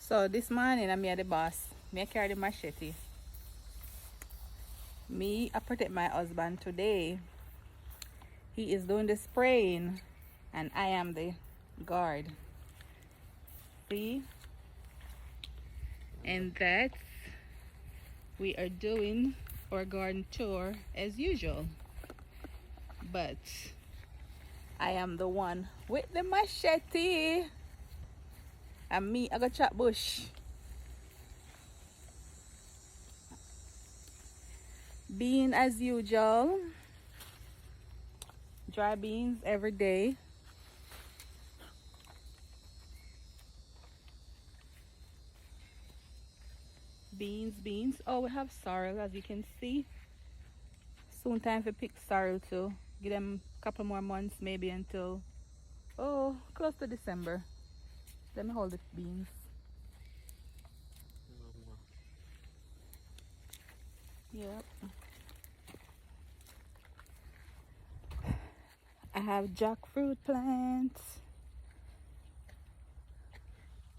So this morning I'm here the boss. Me I carry the machete. Me I protect my husband today. He is doing the spraying and I am the guard. See? And that's we are doing our garden tour as usual. But I am the one with the machete. And me I go chop bush. Bean as usual. Dry beans every day. Beans. Oh, we have sorrel as you can see. Soon time for pick sorrel too. Give them a couple more months maybe until close to December. Let me hold the beans. Yep. I have jackfruit plants.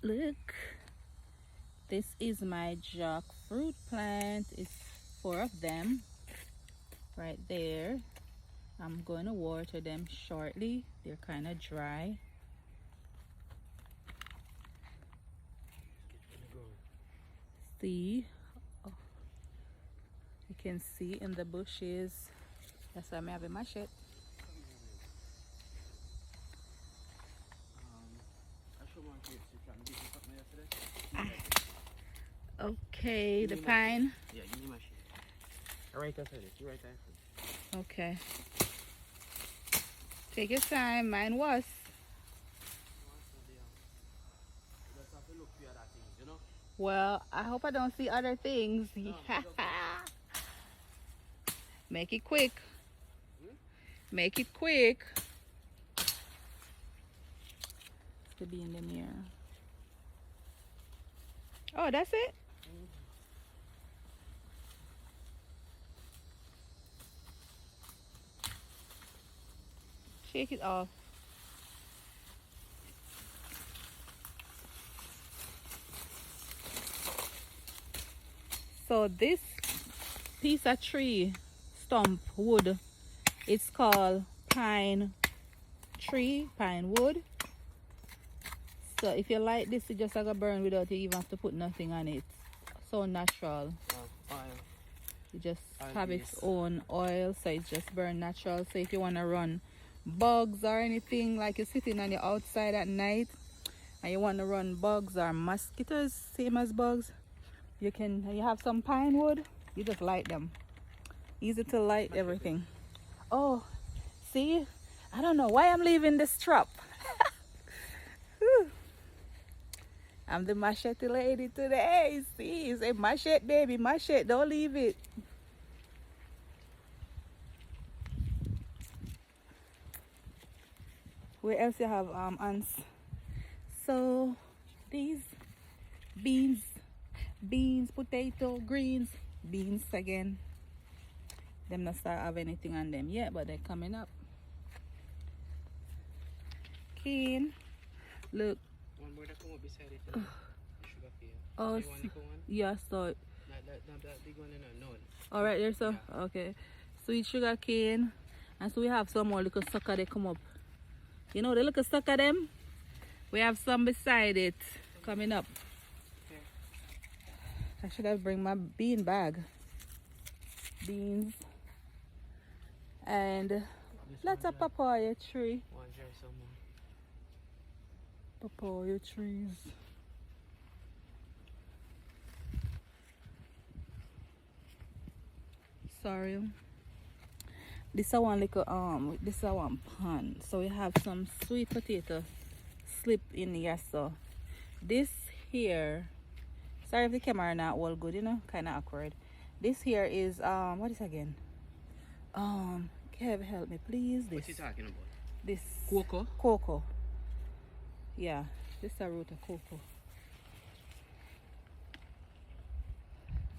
Look. This is my jackfruit plant. It's 4 of them right there. I'm going to water them shortly. They're kind of dry. See, you can see in the bushes. That's why I'm having my shit. Okay, the pine. Yeah, give me my shit. Right after this. You right after. Okay. Take your time. Mine was. Well, I hope I don't see other things. No, Make it quick. Make it quick. To be in the mirror. Oh, that's it? Shake it off. So this piece of tree stump wood, it's called pine wood. So if you like this, you just gonna burn without you even have to put nothing on it. So natural. oil. You just Oil have base. its own oil, so it's just burn natural. So if you wanna run bugs or anything, like you're sitting on the outside at night and you wanna run bugs or mosquitoes, same as bugs, you have some pine wood, you just light them. Easy to light, everything. Oh, see, I don't know why I'm leaving this trap. I'm the machete lady today. See, say machete baby, machete, don't leave it. Where else you have ants? So these beans, potato, greens, beans again. Them not start have anything on them yet, but they're coming up. Keen, look. One more that come up beside it. The sugar cane. Oh, You want the one? yeah, so That big one in a none. all right there, so Yeah. okay. Sweet sugar cane, and so we have some more little sucker they come up. You know the little sucker them. We have some beside it coming up. Okay. I should have bring my bean bag. Beans and lots of papaya tree. One jar some more. Papaya trees. Sorry. This is one little this is one pan. So we have some sweet potato slip in here. So this here, sorry if the camera not all good, you know, kinda awkward. This here is what is again? Kev, help me please. What you talking about? This Cocoa? cocoa. Yeah, this is a root of cocoa.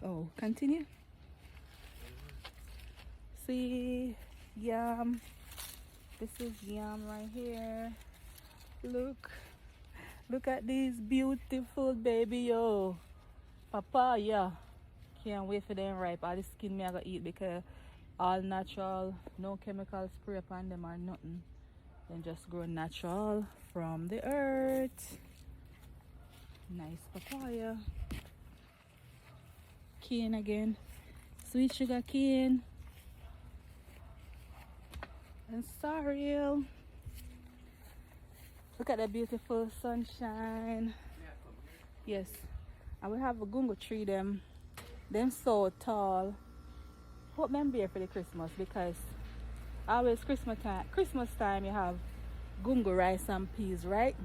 Oh, continue. See, yam. This is yam right here. Look, Look at these beautiful baby yo. Papaya. Can't wait for them ripe. All the skin me I gotta eat because all natural, no chemical spray upon them or nothing. Then just grow natural from the earth. Nice papaya. Cane again. Sweet sugar cane. And sorrel. Look at the beautiful sunshine. Yes. And we have a gungo tree them so tall. Hope them bear for the Christmas because always Christmas time you have gungo rice and peas, right?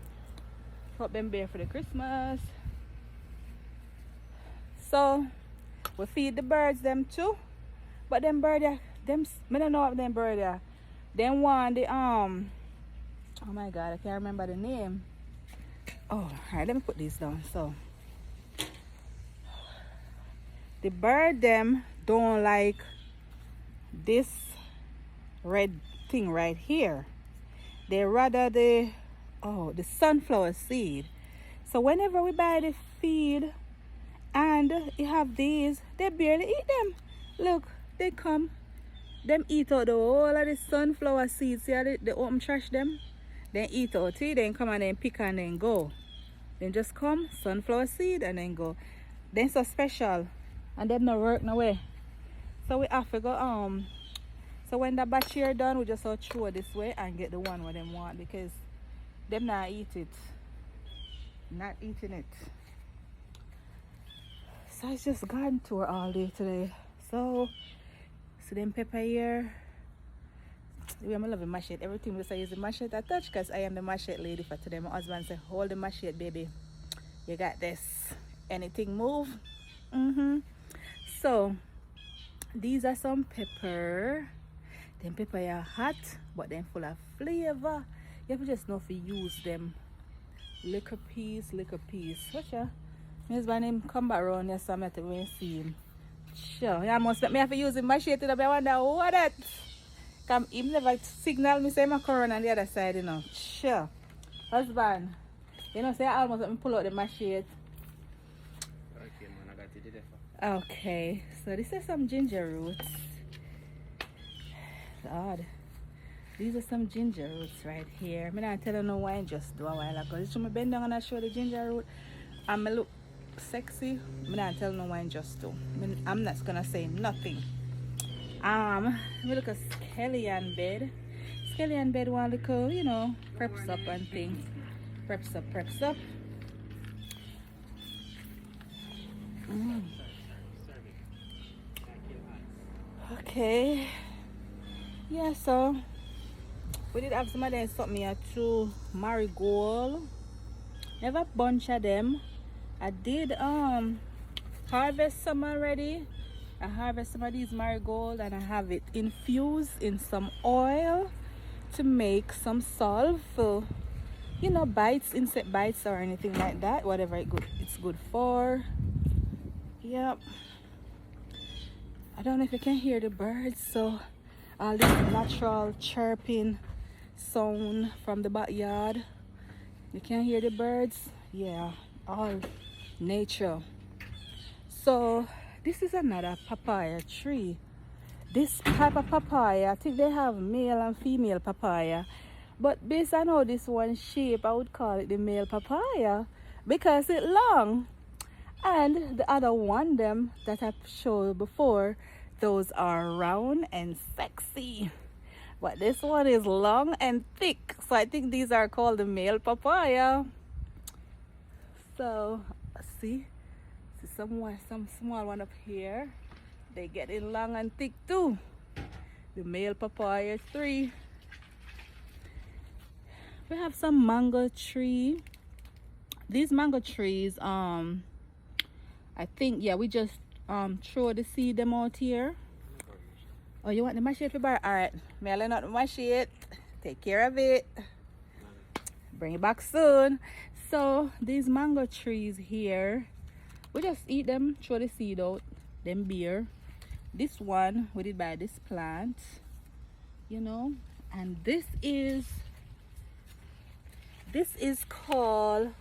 Hope them bear for the Christmas. So we feed the birds them too. But them bird them I don't know what them bird are. Them want the oh my god, I can't remember the name. Oh, alright, let me put these down. So the bird them don't like this red thing right here. They rather the sunflower seed. So whenever we buy the feed and you have these, they barely eat them. Look, they come, them eat out the whole of the sunflower seeds. See how they open trash them? Then eat out it, then come and then pick and then go. Then just come, sunflower seed and then go. Then so special. And them no work no way. So we have to go so when the batch here done, we just throw this way and get the one what them want because them not eat it. Not eating it. So it's just garden tour all day today. So see them pepper here. I'm loving machete. Everything we say is the machete I touch because I am the machete lady for today. My husband said, hold the machete, baby. You got this. Anything move? So these are some pepper. Them pepper are hot, but then full of flavor. You have to just know if you use them. Little piece. Watch ya. My husband him come back around here so I'm going to go and see him. Sure, I must let me have to use the machete to I wonder what that. Come him never signal me say my corner on the other side, you know. Sure. Husband. You know say I almost let me pull out the machete. Okay, man, I got to do that. Okay, so this is some ginger roots. God, these are some ginger roots right here. I'm not telling no why just do a while ago. Just me bend down and I show the ginger root. And me look sexy. I'm not telling no why just do. I'm not gonna say nothing. Me look a scallion bed. Scallion bed one little, you know, preps up and things. Preps up. Okay. Yeah, so we did have some of them something here too. Marigold. Never bunch of them. I did harvest some already. I harvest some of these marigold and I have it infused in some oil to make some salve for, you know, bites, insect bites or anything like that, whatever it's good for. Yep. I don't know if you can hear the birds, so all this natural chirping sound from the backyard. You can hear the birds. Yeah, all nature. So this is another papaya tree. This type of papaya, I think they have male and female papaya, but based on how this one shape, I would call it the male papaya because it's long. And the other one them that I showed before, those are round and sexy, but this one is long and thick, so I think these are called the male papaya. So see some small one up here, they get in long and thick too. The male papaya 3. We have some mango tree. These mango trees, I think, yeah, we just throw the seed them out here. Oh, you want the machete bar? Alright, mailing out the machete. Take care of it. Bring it back soon. So these mango trees here, we just eat them, throw the seed out, them beer. This one we did buy this plant, you know, and this is called